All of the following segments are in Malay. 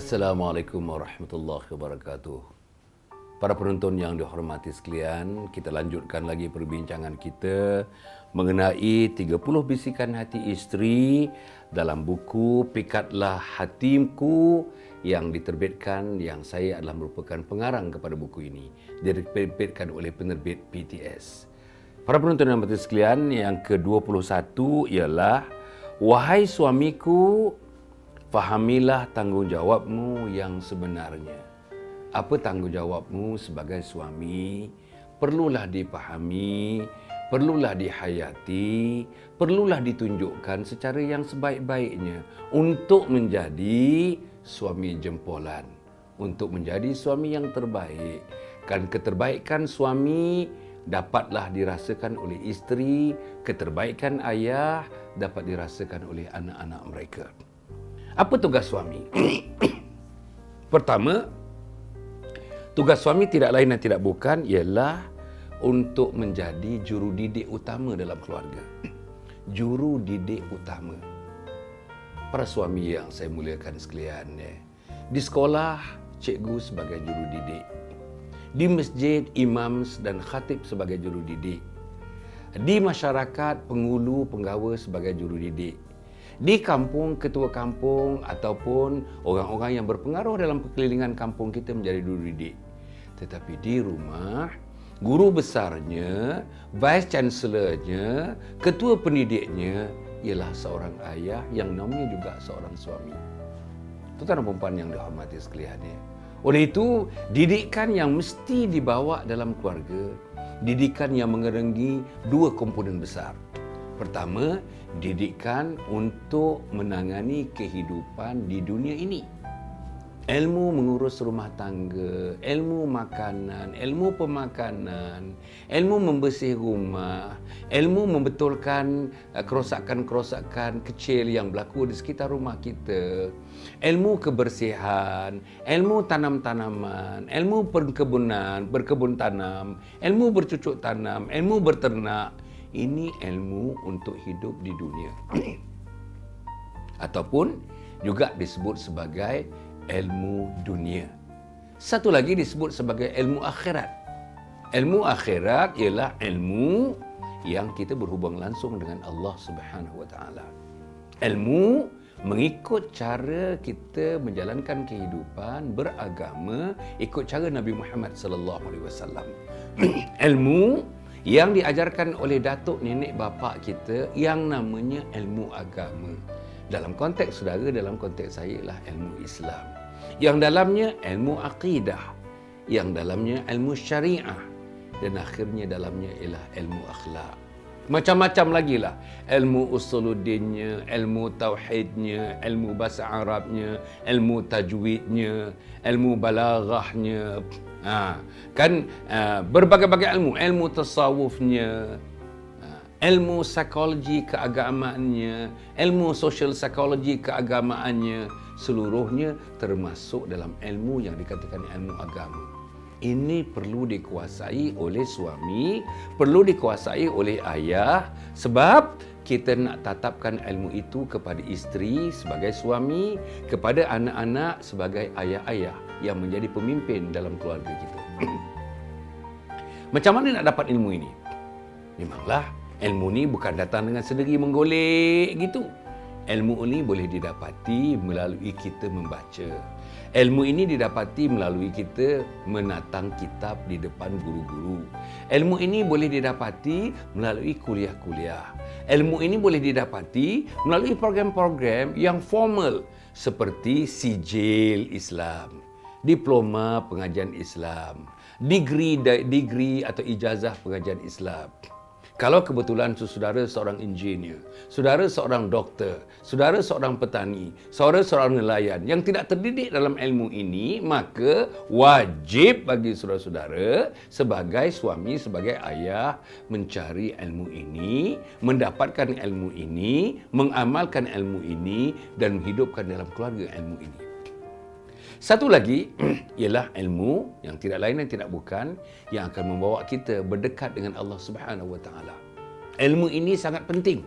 Assalamualaikum warahmatullahi wabarakatuh. Para penonton yang dihormati sekalian, kita lanjutkan lagi perbincangan kita mengenai 30 bisikan hati isteri dalam buku Pikatlah Hatiku yang diterbitkan, yang saya adalah merupakan pengarang kepada buku ini. Diterbitkan oleh penerbit PTS. Para penonton yang dihormati sekalian, yang ke-21 ialah wahai suamiku, fahamilah tanggungjawabmu yang sebenarnya. Apa tanggungjawabmu sebagai suami? Perlulah dipahami, perlulah dihayati, perlulah ditunjukkan secara yang sebaik-baiknya untuk menjadi suami jempolan, untuk menjadi suami yang terbaik. Kan keterbaikan suami dapatlah dirasakan oleh isteri, keterbaikan ayah dapat dirasakan oleh anak-anak mereka. Apa tugas suami? Pertama, tugas suami tidak lain dan tidak bukan ialah untuk menjadi juru didik utama dalam keluarga. Juru didik utama. Para suami yang saya muliakan sekalian, di sekolah, cikgu sebagai juru didik. Di masjid, imam dan khatib sebagai juru didik. Di masyarakat, penghulu, penggawa sebagai juru didik. Di kampung, ketua kampung ataupun orang-orang yang berpengaruh dalam perkelilingan kampung kita menjadi guru didik. Tetapi di rumah, guru besarnya, vice chancellornya, ketua pendidiknya ialah seorang ayah yang namanya juga seorang suami. Tuan-tuan dan puan yang dihormati sekalian. Oleh itu, didikan yang mesti dibawa dalam keluarga, didikan yang mengerengi dua komponen besar. Pertama, didikan untuk menangani kehidupan di dunia ini. Ilmu mengurus rumah tangga, ilmu makanan, ilmu pemakanan, ilmu membersih rumah, ilmu membetulkan kerosakan-kerosakan kecil yang berlaku di sekitar rumah kita, ilmu kebersihan, ilmu tanam-tanaman, ilmu perkebunan, berkebun tanam, ilmu bercucuk tanam, ilmu berternak. Ini ilmu untuk hidup di dunia. Ataupun juga disebut sebagai ilmu dunia. Satu lagi disebut sebagai ilmu akhirat. Ilmu akhirat ialah ilmu yang kita berhubung langsung dengan Allah Subhanahu Wa Taala. Ilmu mengikut cara kita menjalankan kehidupan beragama ikut cara Nabi Muhammad sallallahu alaihi wasallam. Ilmu yang diajarkan oleh datuk nenek bapa kita yang namanya ilmu agama. Dalam konteks saudara, dalam konteks saya ialah ilmu Islam. Yang dalamnya ilmu akidah, yang dalamnya ilmu syariah, dan akhirnya dalamnya ialah ilmu akhlak. Macam-macam lagi lah. Ilmu usuluddinnya, ilmu tauhidnya, ilmu bahasa Arabnya, ilmu tajwidnya, ilmu balaghahnya. Berbagai-bagai ilmu tasawufnya, ilmu psikologi keagamaannya, ilmu social psychology keagamaannya, seluruhnya termasuk dalam ilmu yang dikatakan ilmu agama. Ini perlu dikuasai oleh suami, perlu dikuasai oleh ayah, sebab kita nak tatapkan ilmu itu kepada isteri sebagai suami, kepada anak-anak sebagai ayah-ayah yang menjadi pemimpin dalam keluarga kita. Macam mana nak dapat ilmu ini? Memanglah ilmu ini bukan datang dengan sendiri menggolek gitu. Ilmu ini boleh didapati melalui kita membaca. Ilmu ini didapati melalui kita menatang kitab di depan guru-guru. Ilmu ini boleh didapati melalui kuliah-kuliah. Ilmu ini boleh didapati melalui program-program yang formal seperti sijil Islam, diploma pengajian Islam, degree atau ijazah pengajian Islam. Kalau kebetulan saudara seorang engineer, saudara seorang doktor, saudara seorang petani, saudara seorang nelayan yang tidak terdidik dalam ilmu ini, maka wajib bagi saudara-saudara sebagai suami, sebagai ayah mencari ilmu ini, mendapatkan ilmu ini, mengamalkan ilmu ini dan menghidupkan dalam keluarga ilmu ini. Satu lagi ialah ilmu yang tidak lain dan tidak bukan yang akan membawa kita berdekat dengan Allah Subhanahu Wa Taala. Ilmu ini sangat penting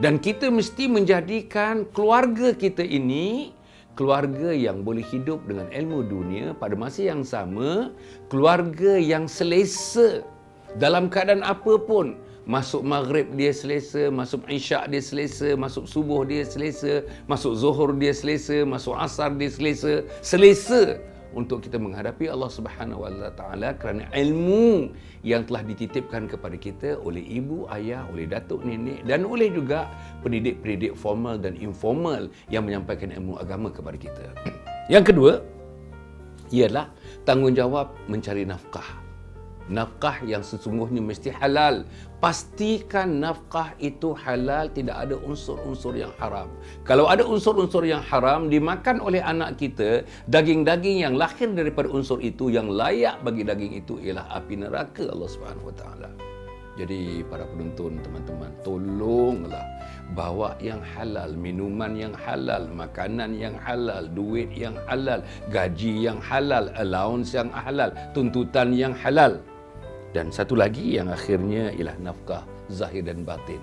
dan kita mesti menjadikan keluarga kita ini keluarga yang boleh hidup dengan ilmu dunia, pada masa yang sama keluarga yang selesa dalam keadaan apa pun. Masuk maghrib dia selesa, masuk isyak dia selesa, masuk subuh dia selesa, masuk zuhur dia selesa, masuk asar dia selesa. Selesa untuk kita menghadapi Allah Subhanahu Wa Taala kerana ilmu yang telah dititipkan kepada kita oleh ibu, ayah, oleh datuk, nenek dan oleh juga pendidik-pendidik formal dan informal yang menyampaikan ilmu agama kepada kita. Yang kedua ialah tanggungjawab mencari nafkah. Nafkah yang sesungguhnya mesti halal. Pastikan nafkah itu halal, tidak ada unsur-unsur yang haram. Kalau ada unsur-unsur yang haram dimakan oleh anak kita, daging-daging yang lahir daripada unsur itu, yang layak bagi daging itu ialah api neraka Allah Subhanahu Wa Taala. Jadi para penonton, teman-teman, tolonglah bawa yang halal, minuman yang halal, makanan yang halal, duit yang halal, gaji yang halal, allowance yang halal, tuntutan yang halal. Dan satu lagi yang akhirnya ialah nafkah zahir dan batin.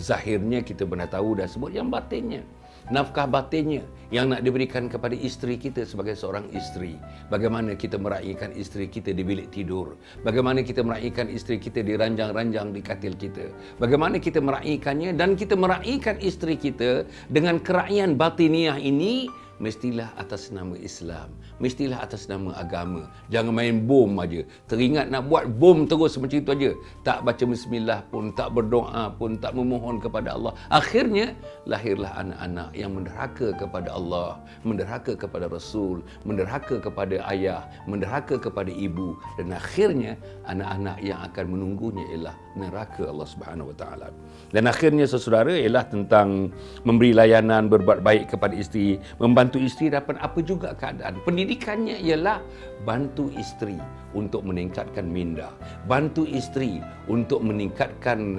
Zahirnya kita benar tahu dah sebut, yang batinnya. Nafkah batinnya yang nak diberikan kepada isteri kita sebagai seorang isteri. Bagaimana kita meraihkan isteri kita di bilik tidur. Bagaimana kita meraihkan isteri kita di ranjang-ranjang di katil kita. Bagaimana kita meraihkannya dan kita meraihkan isteri kita dengan keraian batiniah ini mestilah atas nama Islam, mestilah atas nama agama. Jangan main bom aja. Teringat nak buat bom terus macam itu aja. Tak baca bismillah pun, tak berdoa pun, tak memohon kepada Allah. Akhirnya lahirlah anak-anak yang menderhaka kepada Allah, menderhaka kepada Rasul, menderhaka kepada ayah, menderhaka kepada ibu, dan akhirnya anak-anak yang akan menunggunya ialah neraka Allah Subhanahu Wa Taala. Dan akhirnya saudara ialah tentang memberi layanan, berbuat baik kepada isteri, membantu isteri dapat apa juga keadaan. Pendidikannya ialah bantu isteri untuk meningkatkan minda, bantu isteri untuk meningkatkan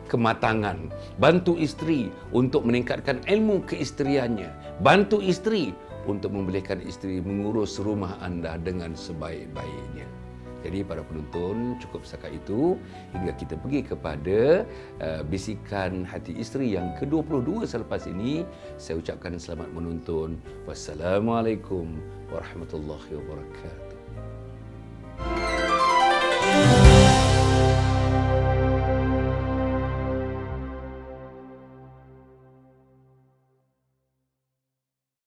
kematangan, bantu isteri untuk meningkatkan ilmu keisteriannya, bantu isteri untuk membolehkan isteri mengurus rumah anda dengan sebaik-baiknya. Jadi para penonton, cukup setakat itu hingga kita pergi kepada bisikan hati isteri yang ke-22 selepas ini. Saya ucapkan selamat menonton. Wassalamualaikum warahmatullahi wabarakatuh.